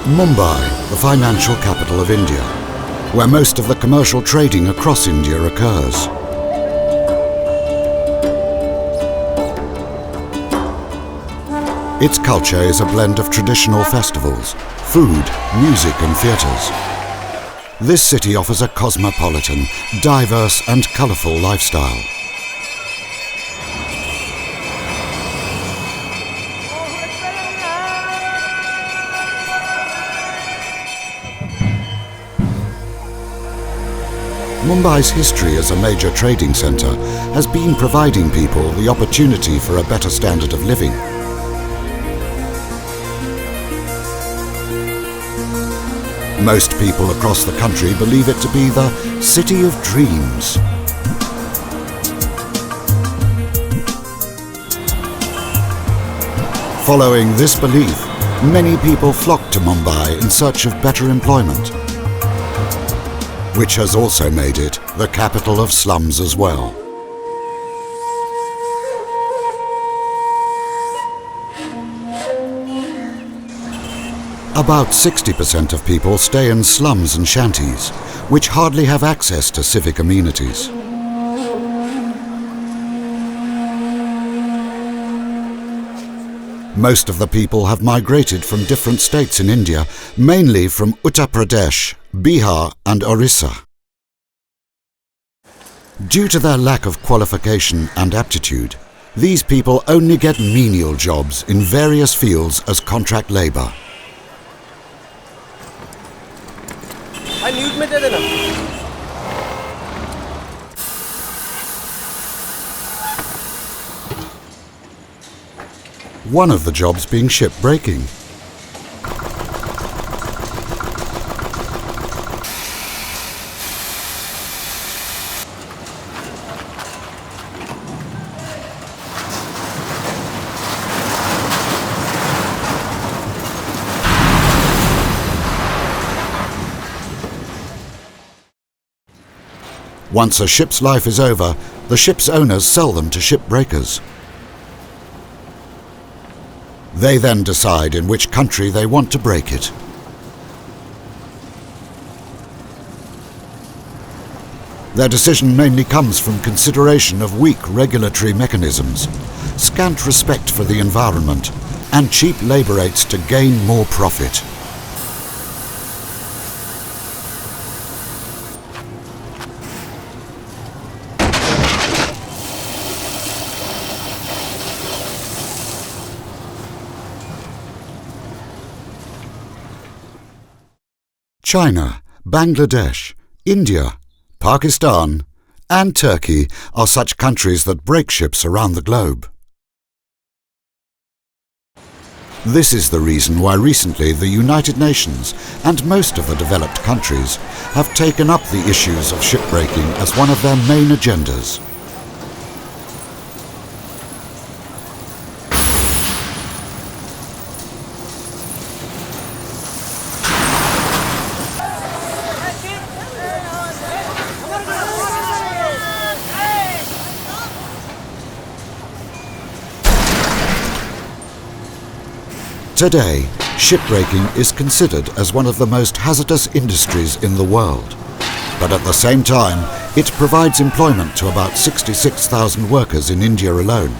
Mumbai, the financial capital of India, where most of the commercial trading across India occurs. Its culture is a blend of traditional festivals, food, music and theatres. This city offers a cosmopolitan, diverse and colourful lifestyle. Mumbai's history as a major trading centre has been providing people the opportunity for a better standard of living. Most people across the country believe it to be the city of dreams. Following this belief, many people flock to Mumbai in search of better employment, which has also made it the capital of slums as well. About 60% of people stay in slums and shanties, which hardly have access to civic amenities. Most of the people have migrated from different states in India, mainly from Uttar Pradesh, Bihar and Orissa. Due to their lack of qualification and aptitude, these people only get menial jobs in various fields as contract labour. One of the jobs being shipbreaking. Once a ship's life is over, the ship's owners sell them to shipbreakers. They then decide in which country they want to break it. Their decision mainly comes from consideration of weak regulatory mechanisms, scant respect for the environment, and cheap labour rates to gain more profit. China, Bangladesh, India, Pakistan and Turkey are such countries that break ships around the globe. This is the reason why recently the United Nations and most of the developed countries have taken up the issues of shipbreaking as one of their main agendas. Today, shipbreaking is considered as one of the most hazardous industries in the world. But at the same time, it provides employment to about 66,000 workers in India alone.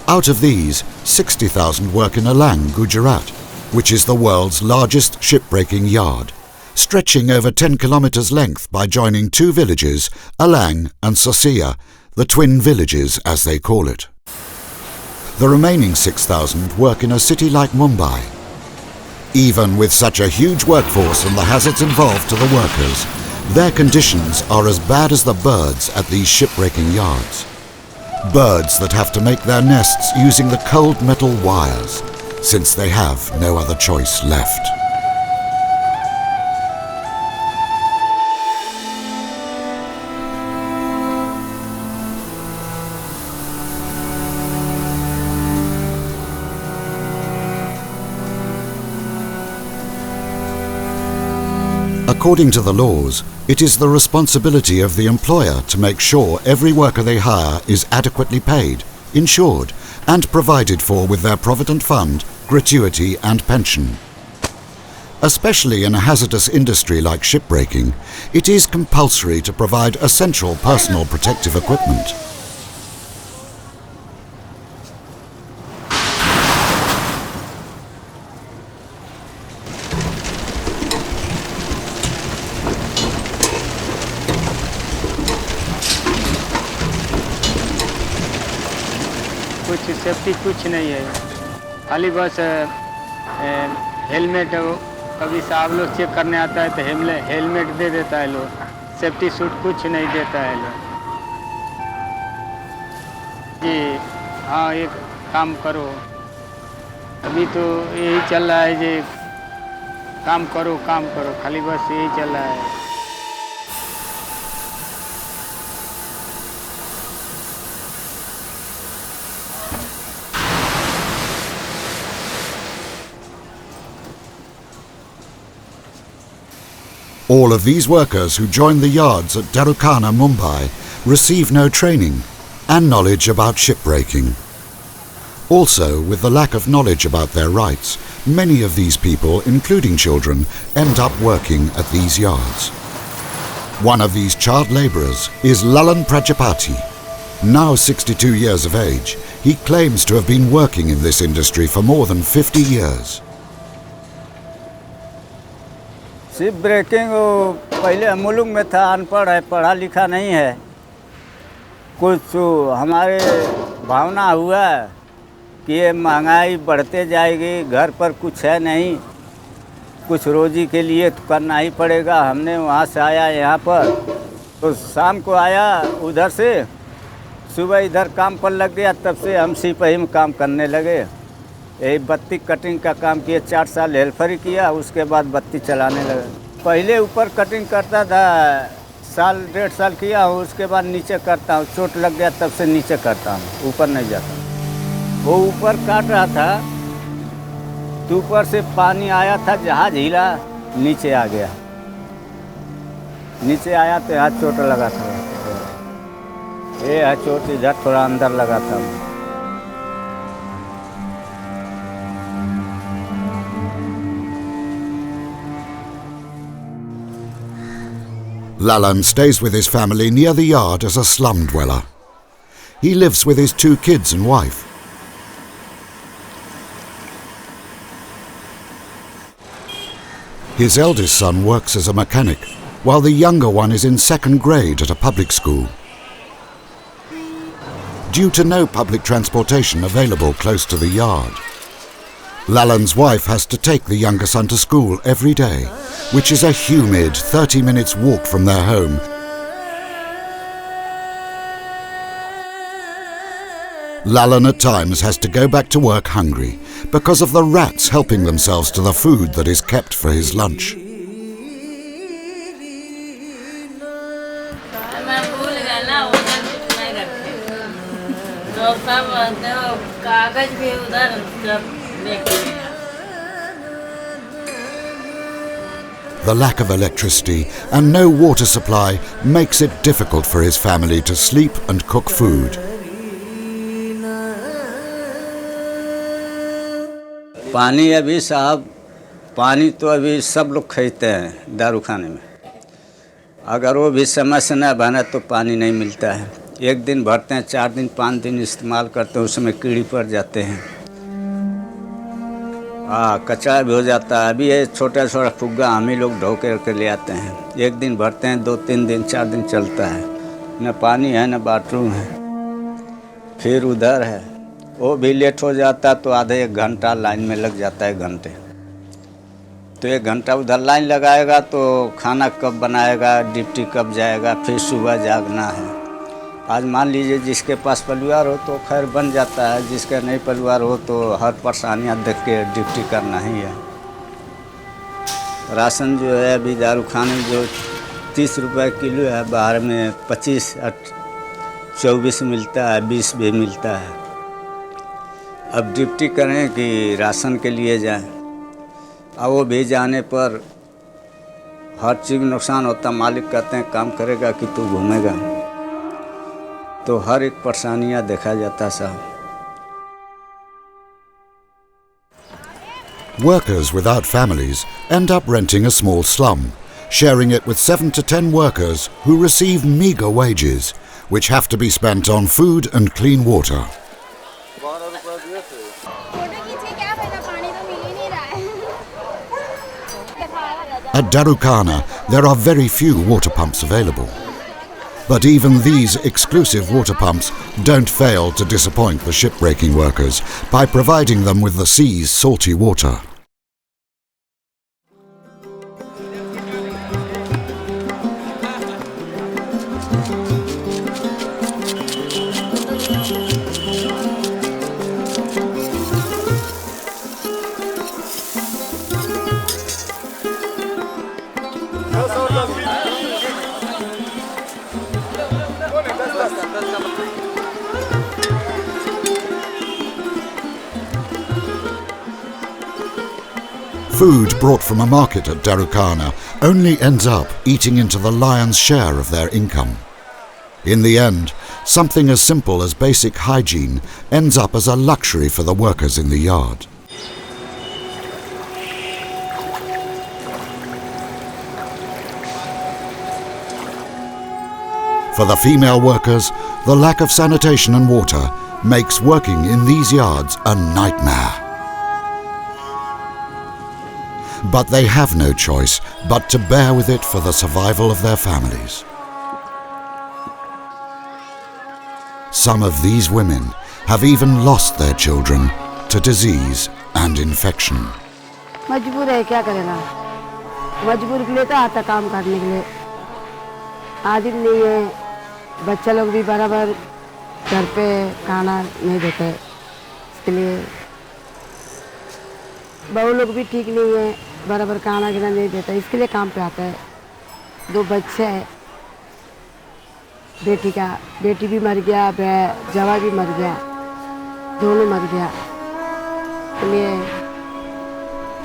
Out of these, 60,000 work in Alang, Gujarat, which is the world's largest shipbreaking yard, stretching over 10 kilometres length by joining two villages, Alang and Sosiya, the twin villages as they call it. The remaining 6,000 work in a city like Mumbai. Even with such a huge workforce and the hazards involved to the workers, their conditions are as bad as the birds at these shipbreaking yards. Birds that have to make their nests using the cold metal wires, since they have no other choice left. According to the laws, it is the responsibility of the employer to make sure every worker they hire is adequately paid, insured, and provided for with their provident fund, gratuity and pension. Especially in a hazardous industry like shipbreaking, it is compulsory to provide essential personal protective equipment. कुछ safety कुछ नहीं है, खाली बस helmet. कभी साहब लोग check करने आता है तो हेलमेट दे देता है लोग, सेफ्टी सूट कुछ नहीं देता है लोग। जी हाँ, एक काम करो, अभी तो यही चल रहा है जी, काम करो खाली बस यही चल रहा है। All of these workers who join the yards at Darukana, Mumbai, receive no training and knowledge about shipbreaking. Also, with the lack of knowledge about their rights, many of these people, including children, end up working at these yards. One of these child labourers is Lalan Prajapati. Now 62 years of age, he claims to have been working in this industry for more than 50 years. Ship breaking पहले मुल्क में था, अनपढ़ है, पढ़ा लिखा नहीं है। कुछ हमारे भावना हुआ कि ये महंगाई बढ़ते जाएगी, घर पर कुछ है नहीं, कुछ रोजी के लिए तो करना ही पड़ेगा। हमने वहाँ से आया यहाँ पर, तो शाम को आया उधर से, सुबह इधर काम पर लग गया, तब से हम सिपाही में काम करने लगे। यही बत्ती कटिंग का काम किया, 4 साल हेल्परी किया, उसके बाद बत्ती चलाने लगा। पहले ऊपर कटिंग करता था, साल 1.5 साल किया हूँ, उसके बाद नीचे करता हूँ। चोट लग गया तब से नीचे करता हूँ, ऊपर नहीं जाता। वो ऊपर काट रहा था तो ऊपर से पानी आया था, जहाज हिला, नीचे आ गया। नीचे आया तो यहाँ चोट लगा था, ये है चोट, इधर थोड़ा अंदर लगा था। Lalan stays with his family near the yard as a slum dweller. He lives with his 2 kids and wife. His eldest son works as a mechanic, while the younger one is in 2nd grade at a public school. Due to no public transportation available close to the yard, Lalan's wife has to take the younger son to school every day, which is a humid 30 minutes walk from their home. Lalan at times has to go back to work hungry because of the rats helping themselves to the food that is kept for his lunch. The lack of electricity and no water supply makes it difficult for his family to sleep and cook food. पानी अभी साहब, पानी तो अभी सब लोग खरीदते हैं दारू खाने में। अगर वो भी समय से न बना तो पानी नहीं मिलता है। एक दिन भरते हैं, 4 दिन 5 दिन इस्तेमाल करते हैं, उसमें कीड़ी पड़ जाते हैं। कचरा भी हो जाता है। अभी ये छोटा छोटा फुग्गा हम ही लोग ढो के ले आते हैं। एक दिन भरते हैं, 2-3 दिन 4 दिन चलता है। न पानी है न बाथरूम है। फिर उधर है, वो भी लेट हो जाता तो आधे 1 घंटा लाइन में लग जाता है, घंटे। तो 1 घंटा उधर लाइन लगाएगा तो खाना कब बनाएगा, ड्यूटी कब जाएगा, फिर सुबह जागना है। आज मान लीजिए जिसके पास परिवार हो तो खैर बन जाता है, जिसका नहीं परिवार हो तो हर परेशानियाँ देख के ड्यूटी करना ही है। राशन जो है अभी दारू खाने जो 30 रुपये किलो है, बाहर में 25-24 मिलता है, 20 भी मिलता है। अब ड्यूटी करें कि राशन के लिए जाएं, और वो भी जाने पर हर चीज़ नुकसान होता, मालिक कहते हैं काम करेगा कि तू घूमेगा, तो हर एक परेशानियाँ देखा जाता साहब। Workers without families end up renting a small slum, sharing it with 7 to 10 workers who receive meagre wages, which have to be spent on food and clean water. At Darukana, there are very few water pumps available. But even these exclusive water pumps don't fail to disappoint the shipbreaking workers by providing them with the sea's salty water. Food brought from a market at Darukana only ends up eating into the lion's share of their income. In the end, something as simple as basic hygiene ends up as a luxury for the workers in the yard. For the female workers, the lack of sanitation and water makes working in these yards a nightmare. But they have no choice but to bear with it for the survival of their families. Some of these women have even lost their children to disease and infection. मजबूर है, क्या करेगा? मजबूर के लिए तो आता काम करने के लिए। आदमी नहीं है, बच्चा लोग भी बराबर घर पे खाना नहीं देते, इसके लिए बहू लोग भी ठीक नहीं है, बराबर खाना गिना नहीं देता, इसके लिए काम पे आता है। 2 बच्चे हैं, बेटी भी मर गया, जवा भी मर गया, दोनों मर गया, इसलिए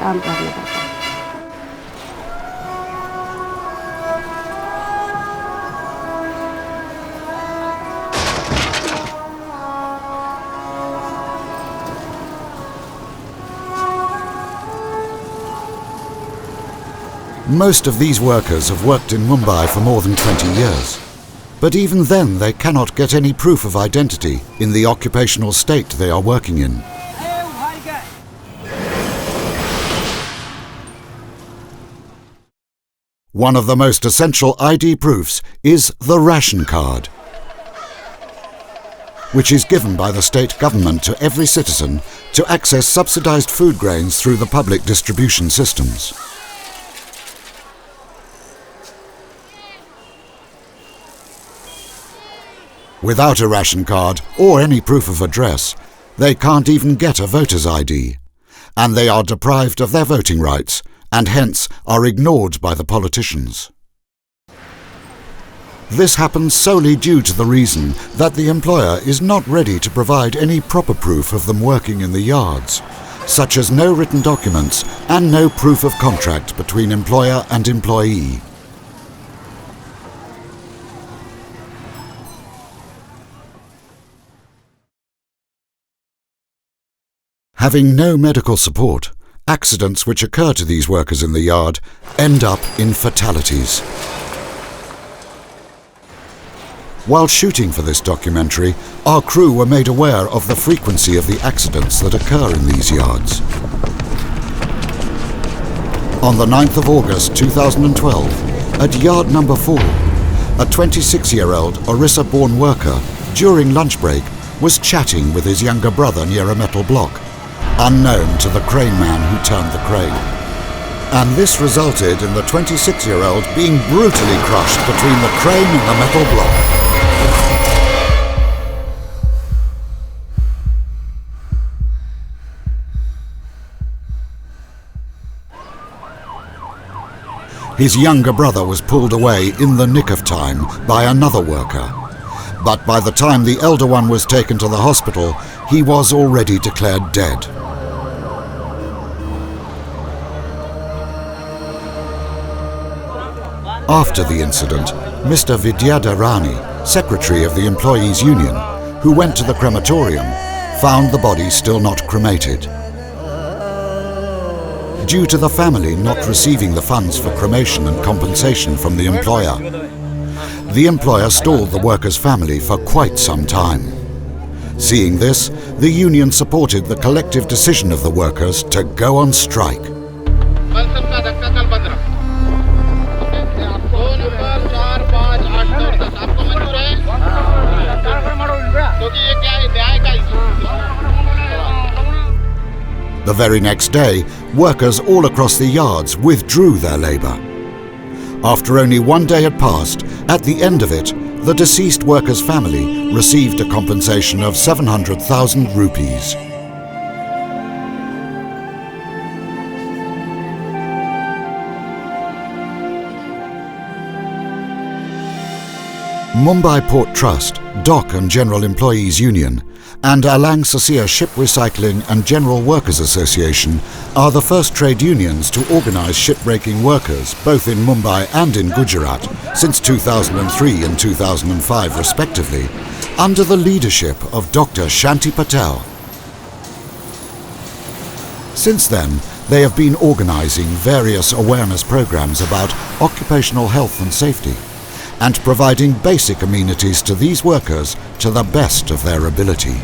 काम करना पड़ता है। Most of these workers have worked in Mumbai for more than 20 years. But even then they cannot get any proof of identity in the occupational state they are working in. One of the most essential ID proofs is the ration card, which is given by the state government to every citizen to access subsidized food grains through the public distribution systems. Without a ration card or any proof of address, they can't even get a voter's ID, and they are deprived of their voting rights and hence are ignored by the politicians. This happens solely due to the reason that the employer is not ready to provide any proper proof of them working in the yards, such as no written documents and no proof of contract between employer and employee. Having no medical support, accidents which occur to these workers in the yard end up in fatalities. While shooting for this documentary, our crew were made aware of the frequency of the accidents that occur in these yards. On the 9th of August 2012, at yard number 4, a 26-year-old Orissa-born worker, during lunch break, was chatting with his younger brother near a metal block, unknown to the crane man who turned the crane. And this resulted in the 26-year-old being brutally crushed between the crane and the metal block. His younger brother was pulled away in the nick of time by another worker. But by the time the elder one was taken to the hospital, he was already declared dead. After the incident, Mr. Vidyadharani, secretary of the Employees' Union, who went to the crematorium, found the body still not cremated. Due to the family not receiving the funds for cremation and compensation from the employer stalled the workers' family for quite some time. Seeing this, the union supported the collective decision of the workers to go on strike. The very next day, workers all across the yards withdrew their labour. After only one day had passed, at the end of it, the deceased worker's family received a compensation of 700,000 rupees. Mumbai Port Trust, Dock and General Employees Union, and Alang Sasia Ship Recycling and General Workers Association are the first trade unions to organise shipbreaking workers both in Mumbai and in Gujarat since 2003 and 2005 respectively, under the leadership of Dr. Shanti Patel. Since then, they have been organising various awareness programmes about occupational health and safety, and providing basic amenities to these workers to the best of their ability.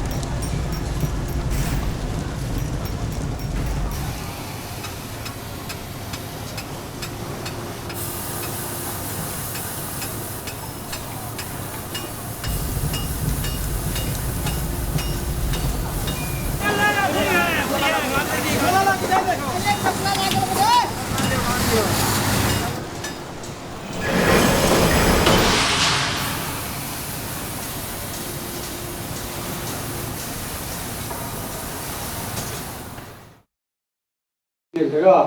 लगा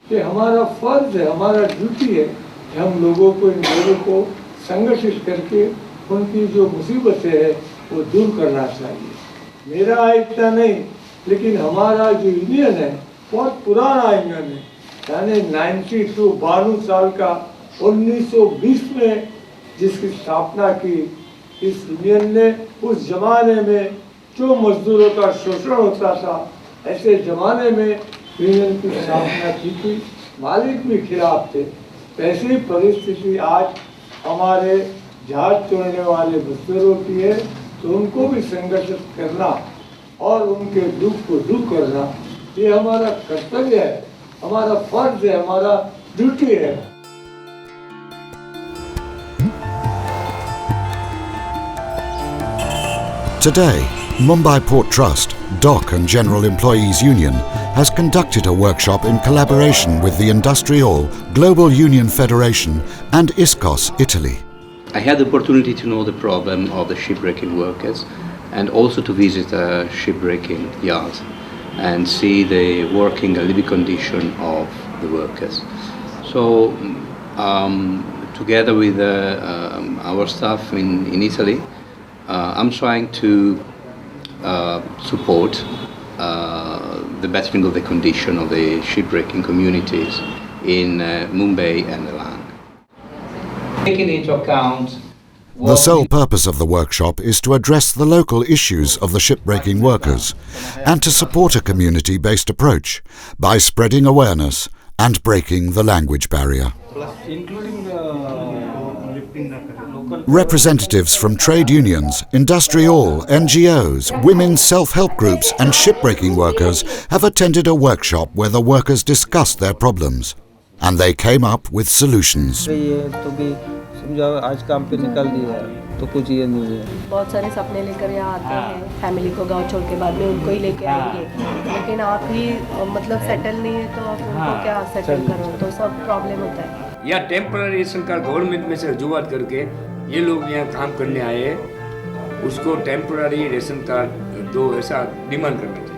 कि हमारा फर्ज है, हमारा duty है कि हम लोगों को, इन लोगों को संगठित करके उनकी जो मुसीबतें हैं वो दूर करना चाहिए। मेरा इतना नहीं, लेकिन हमारा जो यूनियन है बहुत पुराना यूनियन है, यानी 92 साल का 1920 में जिसकी स्थापना की। इस यूनियन ने उस जमाने में जो मजदूरों का शोषण होता था, ऐसे जमाने में यूनियन की स्थापना की थी। मालिक भी खिलाफ थे। ऐसी परिस्थिति आज हमारे जहाज तोड़ने वाले मजदूरों की है, तो उनको भी संगठित करना और उनके दुख को दूर करना ये हमारा कर्तव्य है, हमारा फर्ज है, हमारा ड्यूटी है। Today, Mumbai Port Trust, Dock and General Employees Union has conducted a workshop in collaboration with the Industrial, Global Union Federation and ISCOS, Italy. I had the opportunity to know the problem of the shipbreaking workers and also to visit a shipbreaking yard and see the working and living condition of the workers. So together with our staff in Italy, I'm trying to support the bettering of the condition of the shipbreaking communities in Mumbai and Alang. Taking into account the sole purpose of the workshop is to address the local issues of the shipbreaking workers and to support a community-based approach by spreading awareness and breaking the language barrier. Representatives from trade unions, industrial, NGOs, women's self-help groups and shipbreaking workers have attended a workshop where the workers discussed their problems and they came up with solutions. आज काम पे निकल दिया तो कुछ ये नहीं है। बहुत सारे सपने लेकर यहाँ आते हैं, फैमिली को गांव छोड़ के बाद में उनको ही लेके आएंगे, लेकिन आप ही मतलब सेटल नहीं है तो आप उनको क्या सेटल करो, तो सब प्रॉब्लम होता है। या टेम्पररी रेशन कार्ड गवर्नमेंट में से रजूआत करके ये लोग यहाँ काम करने आए हैं, उसको टेम्पररी रेशन कार्ड दो ऐसा डिमांड करना चाहिए।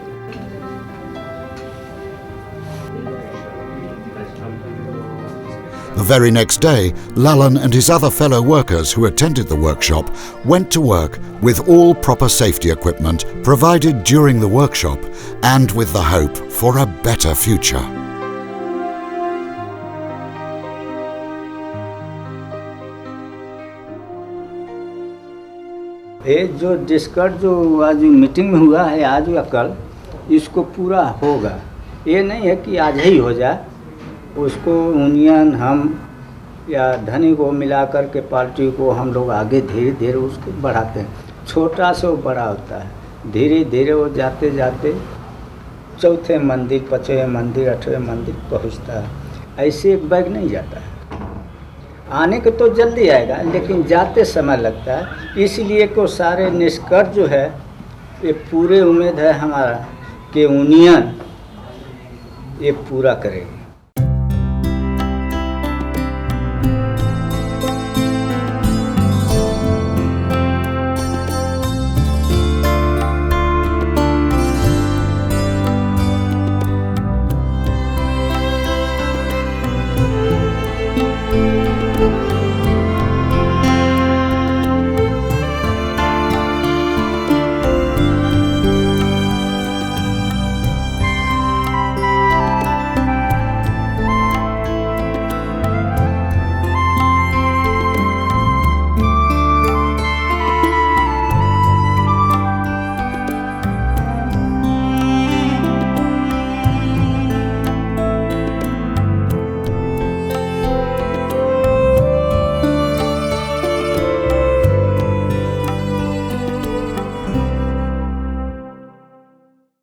The very next day, Lalan and his other fellow workers who attended the workshop went to work with all proper safety equipment provided during the workshop and with the hope for a better future. ये जो discuss जो आज meeting में हुआ है आज या कल, इसको पूरा होगा। ये नहीं है कि आज ही हो जाए, उसको यूनियन हम या धनी को मिला कर के पार्टी को हम लोग आगे धीरे धीरे उसको बढ़ाते हैं। छोटा से वो बड़ा होता है, धीरे धीरे वो जाते जाते चौथे मंदिर, पाँचवें मंदिर, आठवें मंदिर पहुंचता है। ऐसे एक बैग नहीं जाता है। आने के तो जल्दी आएगा, लेकिन जाते समय लगता है। इसलिए को सारे निष्कर्ष जो है ये पूरे उम्मीद है हमारा कि यूनियन ये पूरा करेगी।